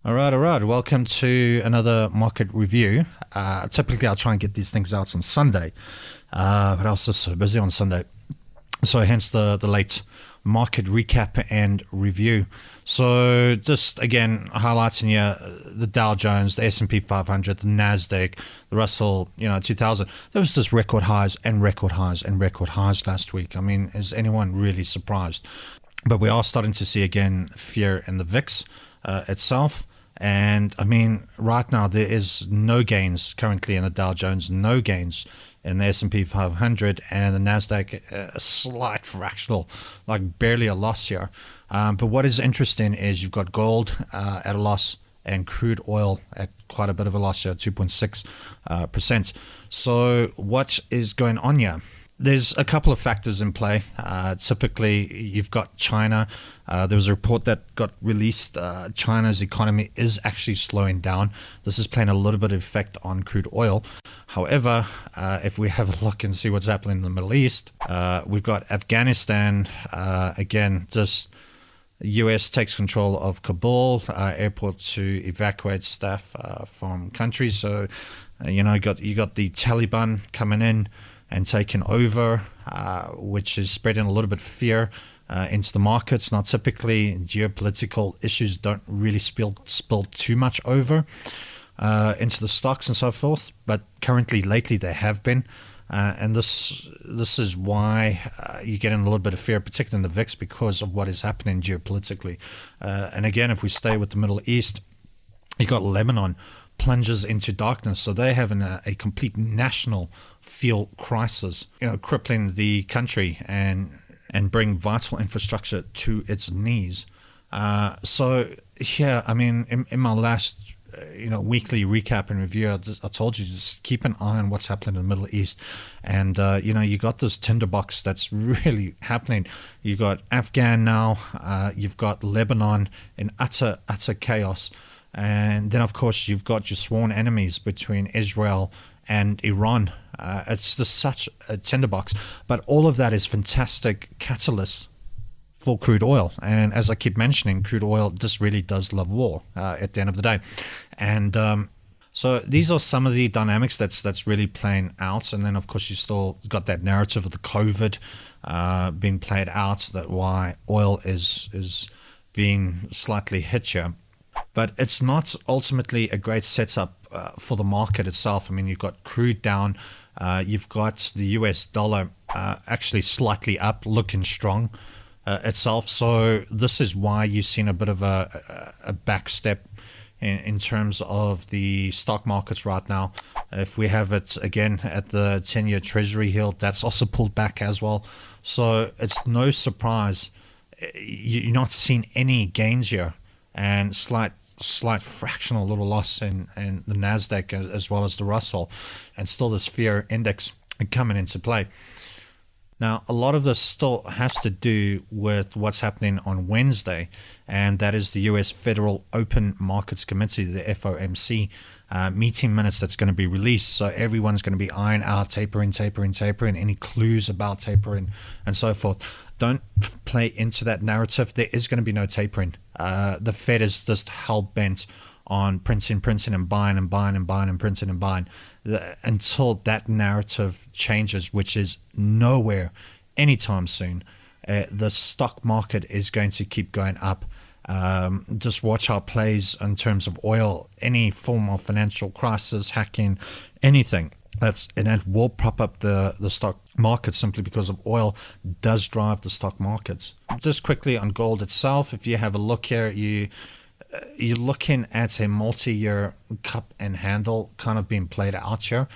All right. Welcome to another market review. Typically, I'll try and get these things out on Sunday, but I was just so busy on Sunday. So hence the late market recap and review. So just again, highlighting here, the Dow Jones, the S&P 500, the NASDAQ, the Russell, 2000. There was just record highs and record highs and record highs last week. I mean, is anyone really surprised? But we are starting to see again fear in the VIX itself. And I mean, right now there is no gains currently in the Dow Jones, no gains in the S&P 500, and the NASDAQ a slight fractional, like barely a loss here. But what is interesting is you've got gold at a loss and crude oil at quite a bit of a loss here, 2.6%. So what is going on here? There's a couple of factors in play. Typically, you've got China. There was a report that got released. China's economy is actually slowing down. This is playing a little bit of effect on crude oil. However, if we have a look and see what's happening in the Middle East, we've got Afghanistan. Again, just US takes control of Kabul airport to evacuate staff from countries. So, you got the Taliban coming in and taken over, which is spreading a little bit of fear into the markets. Now, typically, geopolitical issues don't really spill too much over into the stocks and so forth, but currently, lately, they have been. And this is why you're getting a little bit of fear, particularly in the VIX, because of what is happening geopolitically. And again, if we stay with the Middle East, you got Lebanon plunges into darkness. So they're having a complete national fuel crisis, crippling the country and bring vital infrastructure to its knees. So yeah, I mean, in my last weekly recap and review, I told you just keep an eye on what's happening in the Middle East. And you got this tinderbox that's really happening. You got Afghan now, you've got Lebanon in utter chaos. And then, of course, you've got your sworn enemies between Israel and Iran. It's just such a tinderbox. But all of that is fantastic catalysts for crude oil. And as I keep mentioning, crude oil just really does love war at the end of the day. And so these are some of the dynamics that's really playing out. And then, of course, you still got that narrative of the COVID being played out, that why oil is being slightly hit here. But it's not ultimately a great setup for the market itself. I mean, you've got crude down, you've got the US dollar actually slightly up, looking strong itself. So this is why you've seen a bit of a back step in terms of the stock markets right now. If we have it again at the 10-year Treasury yield, that's also pulled back as well. So it's no surprise you're not seeing any gains here. And slight fractional little loss in the NASDAQ as well as the Russell, and still this fear index coming into play. Now, a lot of this still has to do with what's happening on Wednesday, and that is the US Federal Open Markets Committee, the FOMC, meeting minutes that's going to be released. So everyone's going to be eyeing out tapering, any clues about tapering and so forth. Don't play into that narrative. There is going to be no tapering. The Fed is just hell-bent on printing and buying and printing and buying until that narrative changes, which is nowhere anytime soon. The stock market is going to keep going up. Just watch how it plays in terms of oil, any form of financial crisis, hacking, anything. And it will prop up the stock market simply because of oil does drive the stock markets. Just quickly on gold itself, if you have a look here, you're looking at a multi-year cup and handle kind of being played out here.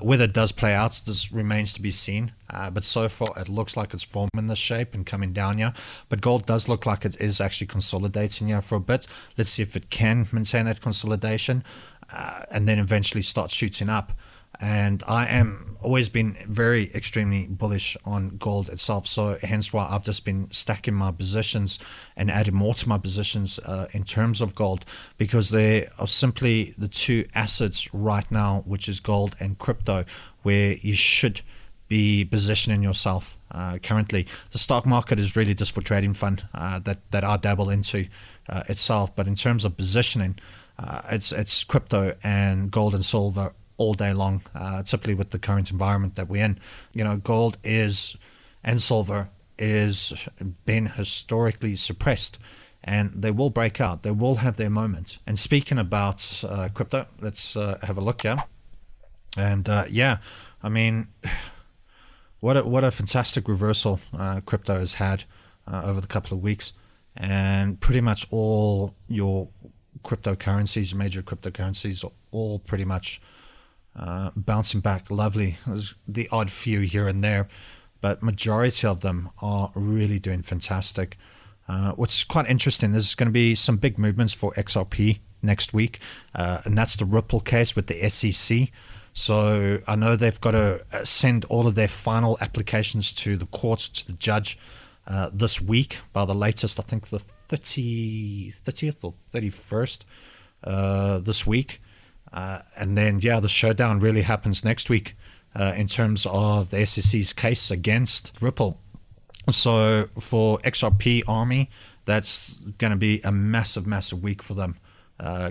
Whether it does play out, this remains to be seen. But so far, it looks like it's forming this shape and coming down here. But gold does look like it is actually consolidating here for a bit. Let's see if it can maintain that consolidation and then eventually start shooting up. And I am always been very extremely bullish on gold itself. So hence why I've just been stacking my positions and adding more to my positions in terms of gold, because they are simply the two assets right now, which is gold and crypto, where you should be positioning yourself currently. The stock market is really just for trading fun that I dabble into itself. But in terms of positioning, it's crypto and gold and silver all day long, typically with the current environment that we're in. Gold and silver is been historically suppressed, and they will break out. They will have their moment. And speaking about crypto, let's have a look here. And what a fantastic reversal crypto has had over the couple of weeks, and pretty much all your cryptocurrencies, major cryptocurrencies, are all pretty much bouncing back lovely. There's the odd few here and there, but majority of them are really doing fantastic. What's quite interesting, there's going to be some big movements for XRP next week, and that's the Ripple case with the SEC. So I know they've got to send all of their final applications to the courts, to the judge, this week by the latest, I think the 30th or 31st this week. And then, the showdown really happens next week in terms of the SEC's case against Ripple. So for XRP Army, that's going to be a massive, massive week for them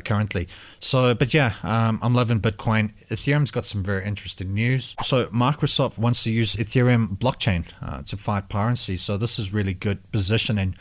currently. So, but I'm loving Bitcoin. Ethereum's got some very interesting news. So Microsoft wants to use Ethereum blockchain to fight piracy. So this is really good positioning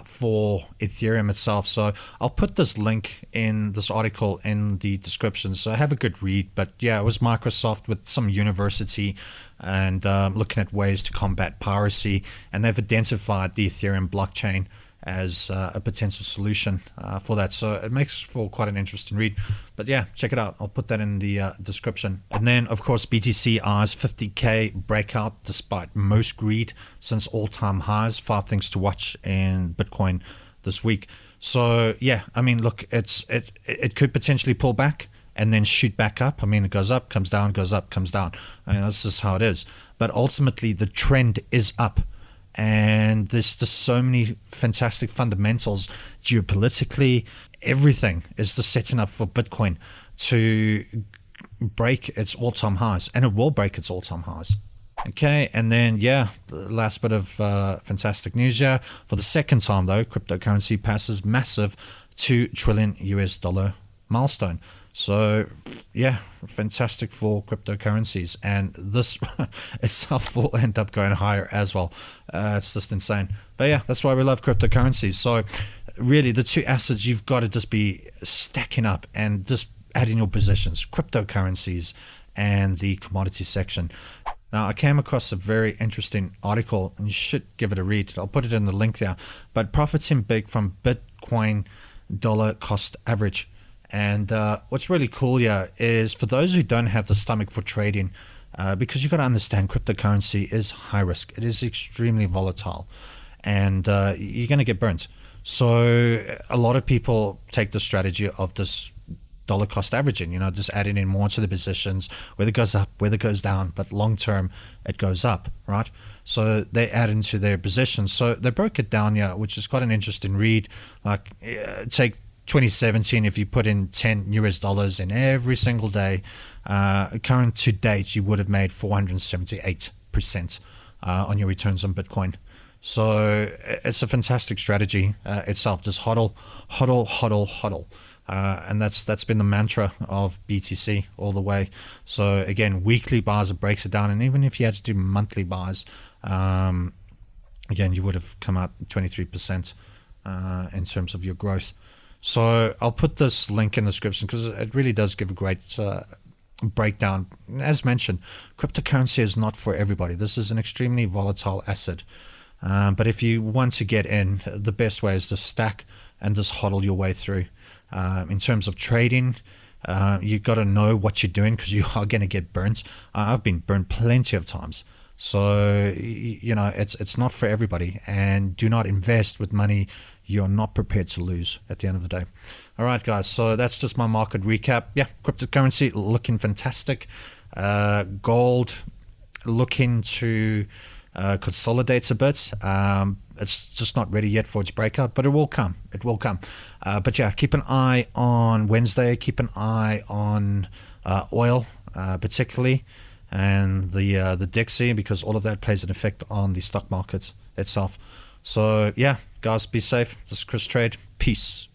for Ethereum itself. So I'll put this link in this article in the description, so have a good read. But it was Microsoft with some university and looking at ways to combat piracy, and they've identified the Ethereum blockchain as a potential solution for that. So it makes for quite an interesting read. But check it out. I'll put that in the description. And then, of course, BTC eyes 50K breakout despite most greed since all-time highs. 5 things to watch in Bitcoin this week. So, look, it could potentially pull back and then shoot back up. It goes up, comes down, goes up, comes down. That's just how it is. But ultimately, the trend is up. And there's just so many fantastic fundamentals geopolitically. Everything is just setting up for Bitcoin to break its all-time highs, and it will break its all-time highs. Okay, and then the last bit of fantastic news here. For the second time though, cryptocurrency passes massive $2 trillion milestone. So fantastic for cryptocurrencies, and this itself will end up going higher as well. It's just insane. But that's why we love cryptocurrencies. So really, the two assets you've got to just be stacking up and just adding your positions: cryptocurrencies and the commodity section. Now, I came across a very interesting article, and you should give it a read. I'll put it in the link there. But profiting big from Bitcoin dollar cost average. And what's really cool here is, for those who don't have the stomach for trading, because you've got to understand cryptocurrency is high risk. It is extremely volatile, and you're going to get burnt. So a lot of people take the strategy of this dollar cost averaging, just adding in more to the positions, whether it goes up, whether it goes down, but long term it goes up, right? So they add into their positions. So they broke it down here, which is quite an interesting read. Like, take 2017, if you put in $10 in every single day, current to date, you would have made 478% on your returns on Bitcoin. So it's a fantastic strategy itself. Just hodl, hodl, hodl, hodl. And that's been the mantra of BTC all the way. So again, weekly buys, it breaks it down. And even if you had to do monthly buys, again, you would have come up 23% in terms of your growth. So I'll put this link in the description because it really does give a great breakdown. As mentioned, cryptocurrency is not for everybody. This is an extremely volatile asset. But if you want to get in, the best way is to stack and just hodl your way through. In terms of trading, you got to know what you're doing, because you are going to get burnt. I've been burnt plenty of times. So, it's not for everybody. And do not invest with money you're not prepared to lose at the end of the day. All right, guys. So that's just my market recap. Cryptocurrency looking fantastic. Gold looking to consolidate a bit. It's just not ready yet for its breakout, but it will come. It will come. But keep an eye on Wednesday. Keep an eye on oil, particularly. and the DXY, because all of that plays an effect on the stock market itself. So yeah, guys, be safe. This is Chris Trade. Peace.